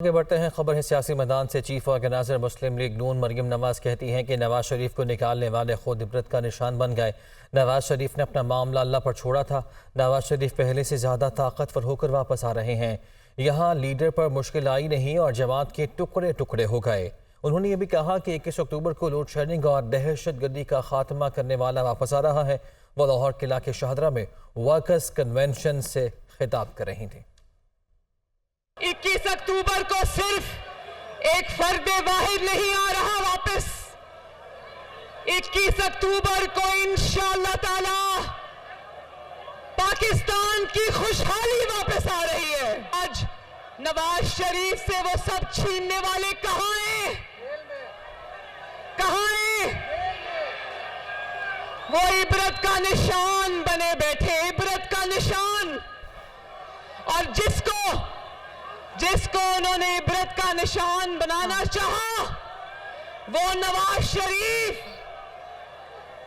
آگے بڑھتے ہیں، خبر ہے سیاسی میدان سے۔ چیف آرگنائزر مسلم لیگ نون مریم نواز کہتی ہیں کہ نواز شریف کو نکالنے والے خود عبرت کا نشان بن گئے۔ نواز شریف نے اپنا معاملہ اللہ پر چھوڑا تھا۔ نواز شریف پہلے سے زیادہ طاقتور ہو کر واپس آ رہے ہیں۔ یہاں لیڈر پر مشکل آئی نہیں اور جماعت کے ٹکڑے ٹکڑے ہو گئے۔ انہوں نے یہ بھی کہا کہ 21 اکتوبر کو لوڈ شیڈنگ اور دہشت گردی کا خاتمہ کرنے والا واپس آ رہا ہے۔ وہ لاہور قلعہ کے شاہدرہ میں ورکرز کنونشن سے خطاب کر رہی تھیں۔ 21 اکتوبر کو صرف ایک فرد واحد نہیں آ رہا واپس۔ 21 اکتوبر کو انشاءاللہ تعالی پاکستان کی خوشحالی واپس آ رہی ہے۔ آج نواز شریف سے وہ سب چھیننے والے کہاں ہیں؟ کہاں ہیں؟ وہ عبرت کا نشان بنے بیٹھے، عبرت کا نشان۔ اور جس کو انہوں نے عبرت کا نشان بنانا چاہا، وہ نواز شریف،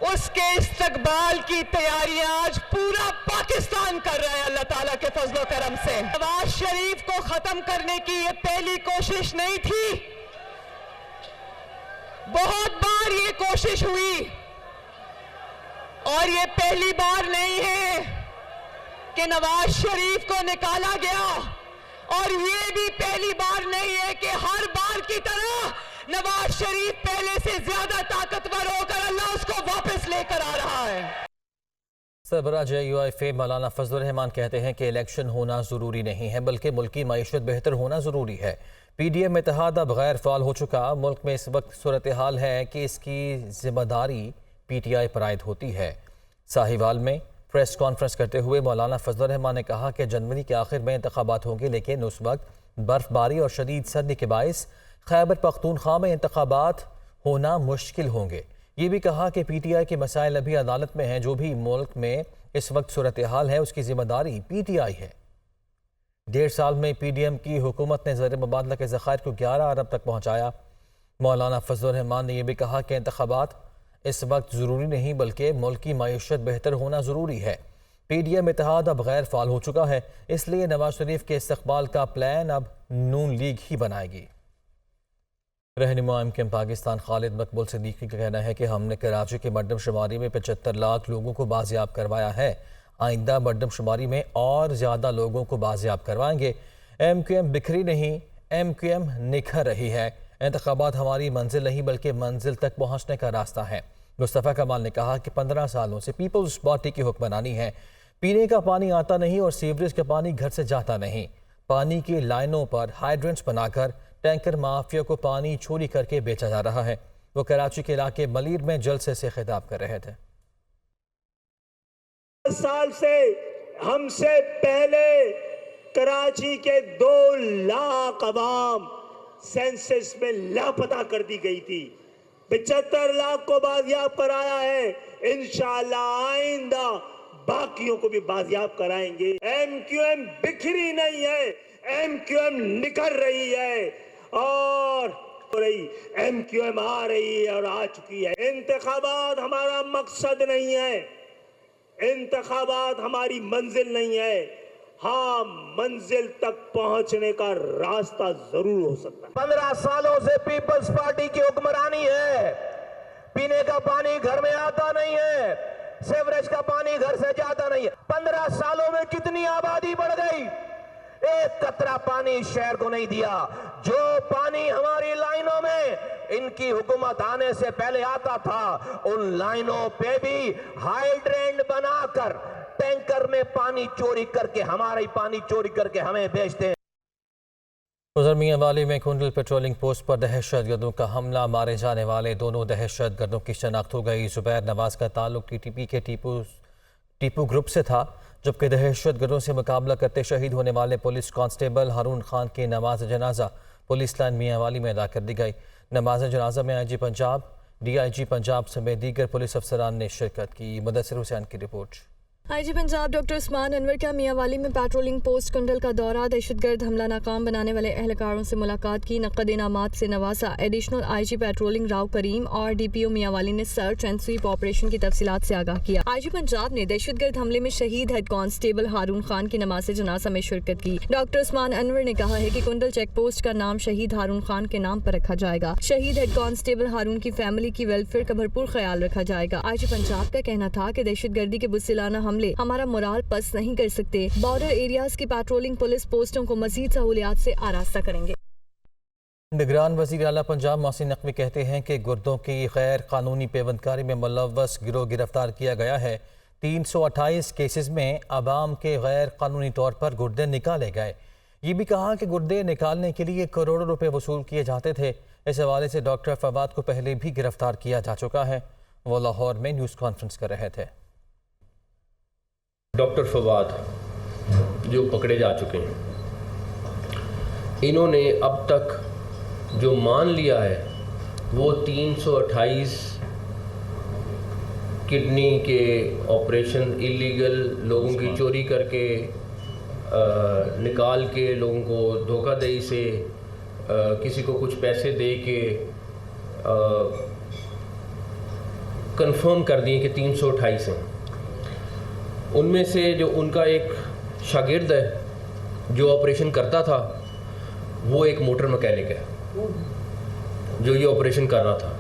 اس کے استقبال کی تیاریاں آج پورا پاکستان کر رہا ہے اللہ تعالیٰ کے فضل و کرم سے۔ نواز شریف کو ختم کرنے کی یہ پہلی کوشش نہیں تھی، بہت بار یہ کوشش ہوئی، اور یہ پہلی بار نہیں ہے کہ نواز شریف کو نکالا گیا، اور یہ بھی پہلی بار نہیں ہے کہ ہر بار کی طرح نواز شریف پہلے سے زیادہ طاقتور ہو کر اللہ اس کو واپس لے کر آ رہا ہے۔ سربراہ JUIF مولانا فضل الرحمان کہتے ہیں کہ الیکشن ہونا ضروری نہیں ہے بلکہ ملکی معیشت بہتر ہونا ضروری ہے۔ PDM اتحاد اب غیر فعال ہو چکا۔ ملک میں اس وقت صورتحال ہے کہ اس کی ذمہ داری PTI پر عائد ہوتی ہے۔ ساہیوال میں پریس کانفرنس کرتے ہوئے مولانا فضل الرحمان نے کہا کہ جنوری کے آخر میں انتخابات ہوں گے، لیکن اس وقت برف باری اور شدید سردی کے باعث خیبر پختونخوا میں انتخابات ہونا مشکل ہوں گے۔ یہ بھی کہا کہ PTI کے مسائل ابھی عدالت میں ہیں۔ جو بھی ملک میں اس وقت صورتحال ہے اس کی ذمہ داری PTI ہے۔ 1.5 سال میں PDM کی حکومت نے زر مبادلہ کے ذخائر کو 11 ارب تک پہنچایا۔ مولانا فضل الرحمان نے یہ بھی کہا کہ انتخابات اس وقت ضروری نہیں بلکہ ملک کی معیشت بہتر ہونا ضروری ہے۔ PDM اتحاد اب غیر فعال ہو چکا ہے، اس لیے نواز شریف کے استقبال کا پلان اب نون لیگ ہی بنائے گی۔ رہنما MKM پاکستان خالد مقبول صدیقی کا کہنا ہے کہ ہم نے کراچی کی مردم شماری میں 75 لاکھ لوگوں کو بازیاب کروایا ہے۔ آئندہ مردم شماری میں اور زیادہ لوگوں کو بازیاب کروائیں گے۔ MKM بکھری نہیں، MKM نکھر رہی ہے۔ انتخابات ہماری منزل نہیں بلکہ منزل تک پہنچنے کا راستہ ہے۔ مصطفیٰ کمال نے کہا کہ 15 سالوں سے پیپلز پارٹی کی حکمرانی ہے۔ پینے کا پانی آتا نہیں اور سیوریج کا پانی گھر سے جاتا نہیں۔ پانی کی لائنوں پر ہائیڈرنٹس بنا کر ٹینکر مافیا کو پانی چوری کر کے بیچا جا رہا ہے۔ وہ کراچی کے علاقے ملیر میں جلسے سے خطاب کر رہے تھے۔ 10 سال سے ہم سے پہلے کراچی کے 2 لاکھ عوام سینسس میں لاپتہ کر دی گئی تھی۔ 75 لاکھ کو بازیاب کرایا ہے۔ انشاءاللہ آئندہ باقیوں کو بھی بازیاب کرائیں گے۔ MQM بکھری نہیں ہے، MQM نکل رہی ہے اور MQM آ رہی ہے اور آ چکی ہے۔ انتخابات ہمارا مقصد نہیں ہے، انتخابات ہماری منزل نہیں ہے۔ ہاں، منزل تک پہنچنے کا راستہ ضرور ہو سکتا ہے۔ 15 سالوں سے پیپلز پارٹی کی حکمرانی ہے۔ پینے کا پانی گھر میں آتا نہیں ہے، سیوریج کا پانی گھر سے جاتا نہیں ہے۔ 15 سالوں میں کتنی آبادی بڑھ گئی؟ ایک قطرہ پانی اس شہر کو نہیں دیا۔ جو پانی ہماری لائنوں میں ان کی حکومت آنے سے پہلے آتا تھا، ان لائنوں پہ بھی ہائیڈرنٹ بنا کر ٹینکر میں پانی چوری کر کے ہمارا پانی چوری کر کے ہمیں بیچتے ہیں۔ ادھر میاں والی میں کنڈل پیٹرولنگ پوسٹ پر دہشت گردوں کا حملہ، مارے جانے والے دونوں دہشت گردوں کی شناخت ہو گئی۔ زبیر نواز کا تعلق TTP کے ٹیپو گروپ سے تھا، جبکہ دہشت گردوں سے مقابلہ کرتے شہید ہونے والے پولیس کانسٹیبل ہارون خان کی نماز جنازہ پولیس لائن میاں والی میں ادا کر دی گئی۔ نماز جنازہ میں IG پنجاب، DIG پنجاب سمیت دیگر پولیس افسران نے شرکت کی۔ مدثر حسین کی report. IG Punjab doctor Usman Anwar का मियांवाली में पेट्रोलिंग पोस्ट कुंडल का दौरा, दहशतगर्द हमला नाकाम बनाने वाले एहलकारों से मुलाकात की, नकद इनामात से नवासा। एडिशनल आईजी पेट्रोलिंग राव करीम और डीपीओ मियांवाली ने सर्च एंड स्वीप ऑपरेशन की तफसीलात से आगाह किया। आईजी पंजाब ने दहशतगर्द हमले में शहीद हेड कांस्टेबल हारून खान की नमाज जनाजा में शिरकत की। डॉक्टर उस्मान अनवर ने कहा है कि कुंडल चेक पोस्ट का नाम शहीद हारून खान के नाम पर रखा जाएगा। शहीद हेड कांस्टेबल हारून की फैमिली की वेलफेयर का भरपूर ख्याल रखा जाएगा। आईजी पंजाब का कहना था कि दहशतगर्दी के बुस्सिलाना हमले हमारा मोराल पस्त नहीं कर सकते। बॉर्डर एरियाज की पेट्रोलिंग पुलिस पोस्टों को मजीद सहूलियात से आरास्ता करेंगे। निगरान वज़ीर आला पंजाब मोहसिन नकवी कहते हैं कि गुर्दों की गैर कानूनी पेवंदकारी में मुलव्वस गिरोह गिरफ्तार किया गया है। 328 केसेस में आवाम के गैर कानूनी तौर पर गुर्दे निकाले गए। ये भी कहा कि गुर्दे निकालने के लिए करोड़ों रुपए वसूल किए जाते थे। इस हवाले से डॉक्टर फवाद को पहले भी गिरफ्तार किया जा चुका है। वो लाहौर में न्यूज़ कॉन्फ्रेंस कर रहे थे। डॉक्टर फवाद जो पकड़े जा चुके हैं, इन्होंने अब तक जो मान लिया है वो 328 किडनी के ऑपरेशन, इलीगल लोगों की चोरी करके निकाल के लोगों को धोखाधड़ी से किसी को कुछ पैसे दे के कंफर्म कर दिए कि 328 हैं। उनमें से जो उनका एक शागिर्द है जो ऑपरेशन करता था, वो एक मोटर मैकेनिक है जो ये ऑपरेशन कर रहा था।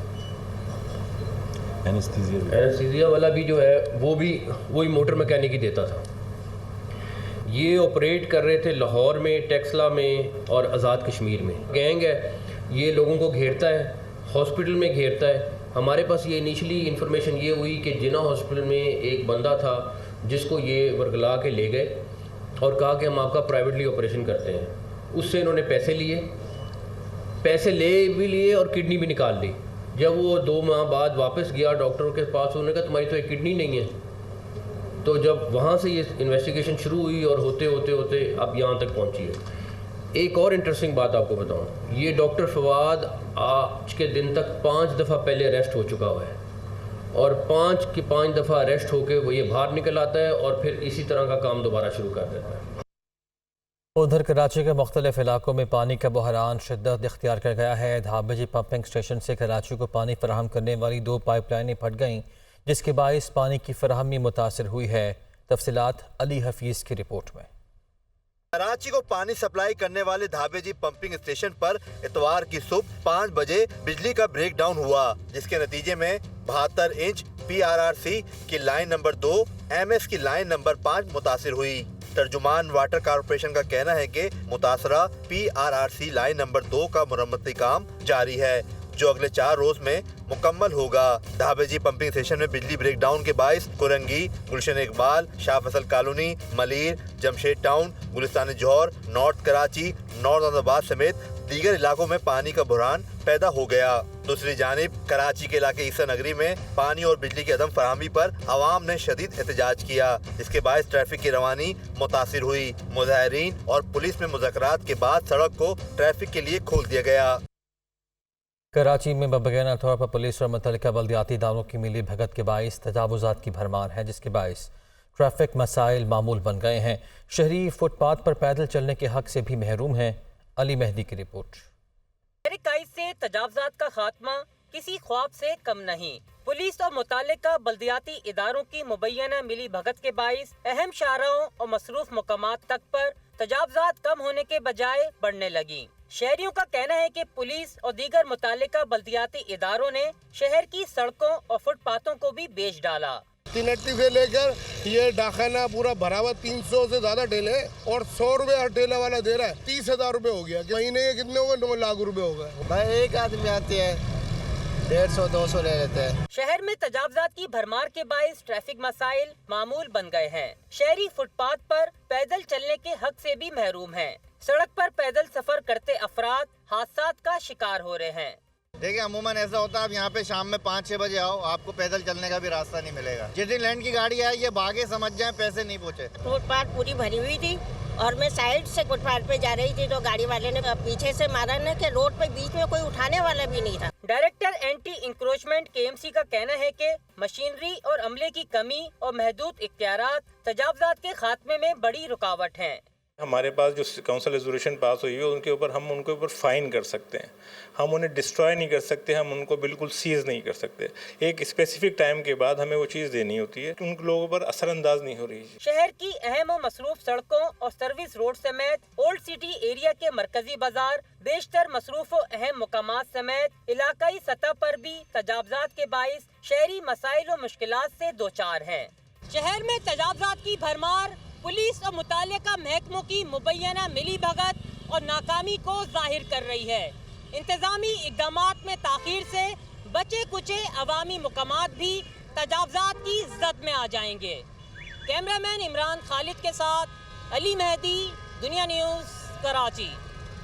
एनेस्थीसिया वाला भी जो है वो भी वही मोटर मैकेनिक ही देता था। ये ऑपरेट कर रहे थे लाहौर में, टेक्सला में और आज़ाद कश्मीर में। गैंग है, ये लोगों को घेरता है, हॉस्पिटल में घेरता है। हमारे पास ये इनिशियली इन्फॉर्मेशन ये हुई कि जिना हॉस्पिटल में एक बंदा था जिसको ये वर्गला के ले गए और कहा कि हम आपका प्राइवेटली ऑपरेशन करते हैं। उससे इन्होंने पैसे लिए, पैसे ले भी लिए और किडनी भी निकाल ली। जब वो 2 माह बाद वापस गया डॉक्टरों के पास, उन्होंने कहा तुम्हारी तो एक किडनी नहीं है। तो जब वहाँ से ये इन्वेस्टिगेशन शुरू हुई और होते होते होते अब यहाँ तक पहुँची है। एक और इंटरेस्टिंग बात आपको बताऊँ, ये डॉक्टर फवाद आज के दिन तक 5 दफ़ा पहले अरेस्ट हो चुका हुआ है और 5 दफ़ा अरेस्ट होकर वो ये बाहर निकल आता है और फिर इसी तरह का काम दोबारा शुरू कर देता है। उधर कराची के मुख्तलिफ इलाकों में पानी का बहरान शिद्दत इख्तियार कर गया है। धाबेजी पंपिंग स्टेशन से कराची को पानी फराहम करने वाली 2 पाइपलाइनें फट गईं, जिसके बायस पानी की फराहमी मुतासर हुई है। तफसीलात अली हफीज़ की रिपोर्ट में। कराची को पानी सप्लाई करने वाले धाबेजी पंपिंग स्टेशन पर इतवार की सुबह 5 बजे बिजली का ब्रेकडाउन हुआ, जिसके नतीजे में 72 इंच PRRC की लाइन नंबर 2, MS की लाइन नंबर 5 मुतासिर हुई। तर्जुमान वाटर कॉर्पोरेशन का कहना है कि मुतासरा PRRC लाइन नंबर 2 का मुरम्मती काम जारी है, जो अगले 4 रोज में मुकम्मल होगा। धाबेजी पंपिंग स्टेशन में बिजली ब्रेकडाउन के बायस कुरंगी, गुलशन इकबाल, शाह फसल कॉलोनी, मलीर, जमशेद टाउन, गुलिस्तान जौहर, नॉर्थ कराची, नॉर्थ अहमदाबाद समेत दीगर इलाकों में पानी का बुहरान पैदा हो गया। दूसरी जानिब कराची के इलाके ईसा नगरी में पानी और बिजली की अदम फराहमी पर अवाम ने शदीद एहतजाज किया, जिसके बायस ट्रैफिक की रवानी मुतासिर हुई। मुजाहिरीन और पुलिस में मुज़ाकरात के बाद सड़क को ट्रैफिक के लिए खोल दिया गया। कराची में बबगैना तौर पर पुलिस और मुतल्लिका बल्दियाती इदारों की मिली भगत के बायस तजावुज़ात की भरमार है, जिसके बायस ट्रैफिक मसाइल मामूल बन गए हैं। शहरी फुटपाथ पर पैदल चलने के हक से भी महरूम हैं। अली मेहदी की रिपोर्ट। तहरीक से तजावुज़ात का खात्मा किसी ख्वाब से कम नहीं। पुलिस और मुताल्लिका बल्दियाती इदारों की मुबैना मिली भगत के बायस अहम शाहराहों और मसरूफ मकामात तक पर तजावुज़ात कम होने के बजाय बढ़ने लगी। शहरियों का कहना है कि पुलिस और दीगर मुताल्लिका बल्दियाती इदारों ने शहर की सड़कों और फुटपाथों को भी बेच डाला। 380 से लेकर ये डाखाना पूरा भरा हुआ 300 से ज्यादा ठेले और 100 रुपए हर ठेला वाला दे रहा है। 30,000 रुपए हो गया। महीने के कितने हो गए? 9 लाख रुपए हो गए। भाई एक आदमी आते हैं 150-200 ले लेते हैं। शहर में तजावुज़ात की भरमार के बायस ट्रैफिक मसाइल मामूल बन गए हैं। शहरी फुटपाथ पर पैदल चलने के हक से भी महरूम हैं। सड़क पर पैदल सफर करते अफराद हादसात का शिकार हो रहे हैं। देखिए अमूमन ऐसा होता है, आप यहाँ पे शाम में 5-6 बजे आओ, आपको पैदल चलने का भी रास्ता नहीं मिलेगा। जिस दिन लैंड की गाड़ी आई, ये भागे समझ जाए पैसे नहीं पहुँचे। फुटपाथ पूरी भरी हुई थी और मैं साइड से फुटपाथ पे जा रही थी तो गाड़ी वाले ने पीछे से मारा ना कि रोड पे बीच में कोई उठाने वाला भी नहीं था। ڈائریکٹر اینٹی انکروچمنٹ KMC کا کہنا ہے کہ مشینری اور عملے کی کمی اور محدود اختیارات تجاوزات کے خاتمے میں بڑی رکاوٹ ہیں۔ ہمارے پاس جو کونسل ریزولوشن پاس ہوئی ہے ان کے اوپر ہم ان کے اوپر فائن کر سکتے ہیں، ہم انہیں ڈسٹرائے نہیں کر سکتے، ہم ان کو بالکل سیز نہیں کر سکتے۔ ایک اسپیسیفک ٹائم کے بعد ہمیں وہ چیز دینی ہوتی ہے، ان لوگوں پر اثر انداز نہیں ہو رہی۔ شہر کی اہم و مصروف سڑکوں اور سروس روڈ سمیت اولڈ سٹی ایریا کے مرکزی بازار، بیشتر مصروف و اہم مقامات سمیت علاقائی سطح پر بھی تجاوزات کے باعث شہری مسائل و مشکلات سے دوچار ہیں۔ شہر میں تجاوزات کی بھرمار پولیس اور متعلقہ محکموں کی مبینہ ملی بھگت اور ناکامی کو ظاہر کر رہی ہے۔ انتظامی اقدامات میں تاخیر سے بچے کچے عوامی مقامات بھی تجاوزات کی زد میں آ جائیں گے۔ کیمرہ مین عمران خالد کے ساتھ علی مہدی، دنیا نیوز، کراچی۔